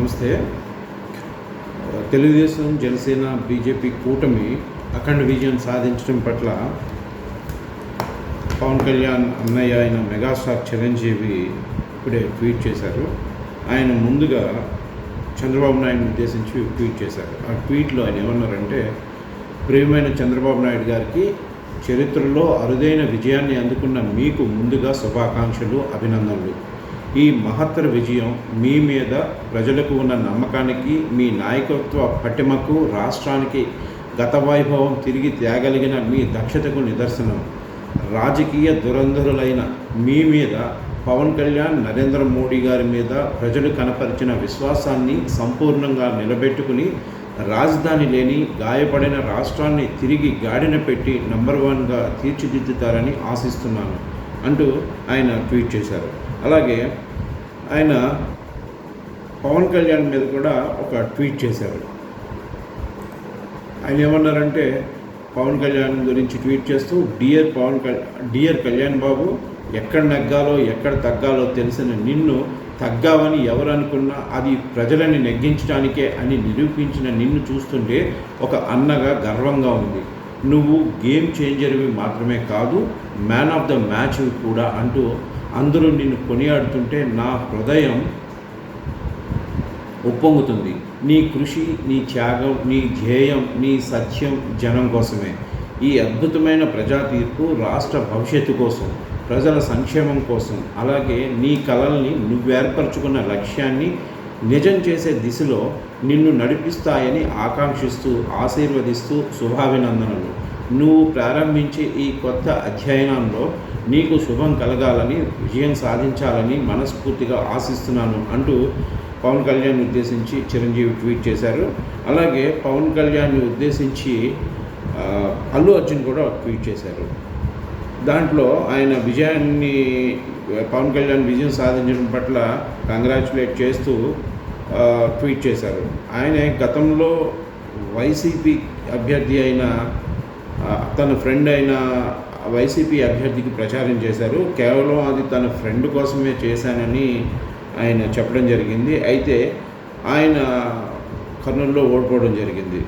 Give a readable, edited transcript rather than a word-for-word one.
నమస్తే. తెలుగుదేశం, జనసేన, బీజేపీ కూటమి అఖండ విజయం సాధించడం పట్ల పవన్ కళ్యాణ్ అన్నయ్య అయిన మెగాస్టార్ చిరంజీవి ఇప్పుడే ట్వీట్ చేశారు. ఆయన ముందుగా చంద్రబాబు నాయుడుని ఉద్దేశించి ట్వీట్ చేశారు. ఆ ట్వీట్లో ఆయన ఏమన్నారంటే, ప్రియమైన చంద్రబాబు నాయుడు గారికి చరిత్రలో అరుదైన విజయాన్ని అందుకున్న మీకు ముందుగా శుభాకాంక్షలు, అభినందనలు. ఈ మహత్తర విజయం మీ మీద ప్రజలకు ఉన్న నమ్మకానికి, మీ నాయకత్వ పటిమకు, రాష్ట్రానికి గత వైభవం తిరిగి తేగలిగిన మీ దక్షతకు నిదర్శనం. రాజకీయ దురంధరులైన మీ మీద పవన్ కళ్యాణ్, నరేంద్ర మోడీ గారి మీద ప్రజలు కనపరిచిన విశ్వాసాన్ని సంపూర్ణంగా నిలబెట్టుకుని రాజధాని లేని గాయపడిన రాష్ట్రాన్ని తిరిగి గాడిన పెట్టి నంబర్ 1గా తీర్చిదిద్దుతారని ఆశిస్తున్నాను అంటూ ఆయన ట్వీట్ చేశారు. అలాగే ఆయన పవన్ కళ్యాణ్ మీద కూడా ఒక ట్వీట్ చేశారు. ఆయన ఏమన్నారంటే, పవన్ కళ్యాణ్ గురించి ట్వీట్ చేస్తూ, డియర్ కళ్యాణ్ బాబు, ఎక్కడ నెగ్గాలో ఎక్కడ తగ్గాలో తెలిసిన నిన్ను తగ్గావని ఎవరు అనుకున్నా అది ప్రజలని నెగ్గించడానికే అని నిరూపించిన నిన్ను చూస్తుంటే ఒక అన్నగా గర్వంగా ఉంది. నువ్వు గేమ్ చేంజర్వి మాత్రమే కాదు, మ్యాన్ ఆఫ్ ద మ్యాచ్ కూడా అంటూ అందరూ నిన్ను కొనియాడుతుంటే నా హృదయం ఉప్పొంగుతుంది. నీ కృషి, నీ త్యాగం, నీ ధ్యేయం, నీ సత్యం జనం కోసమే. ఈ అద్భుతమైన ప్రజా తీర్పు రాష్ట్ర భవిష్యత్తు కోసం, ప్రజల సంక్షేమం కోసం, అలాగే నీ కలల్ని నువ్వేర్పరచుకున్న లక్ష్యాన్ని నిజం చేసే దిశలో నిన్ను నడిపిస్తాయని ఆకాంక్షిస్తూ, ఆశీర్వదిస్తూ శుభాభినందనలు. నువ్వు ప్రారంభించే ఈ కొత్త అధ్యయనంలో నీకు శుభం కలగాలని, విజయం సాధించాలని మనస్ఫూర్తిగా ఆశిస్తున్నాను అంటూ పవన్ కళ్యాణ్ని ఉద్దేశించి చిరంజీవి ట్వీట్ చేశారు. అలాగే పవన్ కళ్యాణ్ని ఉద్దేశించి అల్లు అర్జున్ కూడా ట్వీట్ చేశారు. దాంట్లో ఆయన పవన్ కళ్యాణ్ విజయం సాధించడం పట్ల కంగ్రాచులేట్ చేస్తూ ట్వీట్ చేశారు. ఆయన గతంలో వైసీపీ అభ్యర్థి అయిన తన ఫ్రెండ్ అయిన వైసీపీ అభ్యర్థికి ప్రచారం చేశారు. కేవలం అది తన ఫ్రెండ్ కోసమే చేశానని ఆయన చెప్పడం జరిగింది. అయితే ఆయన కర్నూలులో ఓడిపోవడం జరిగింది.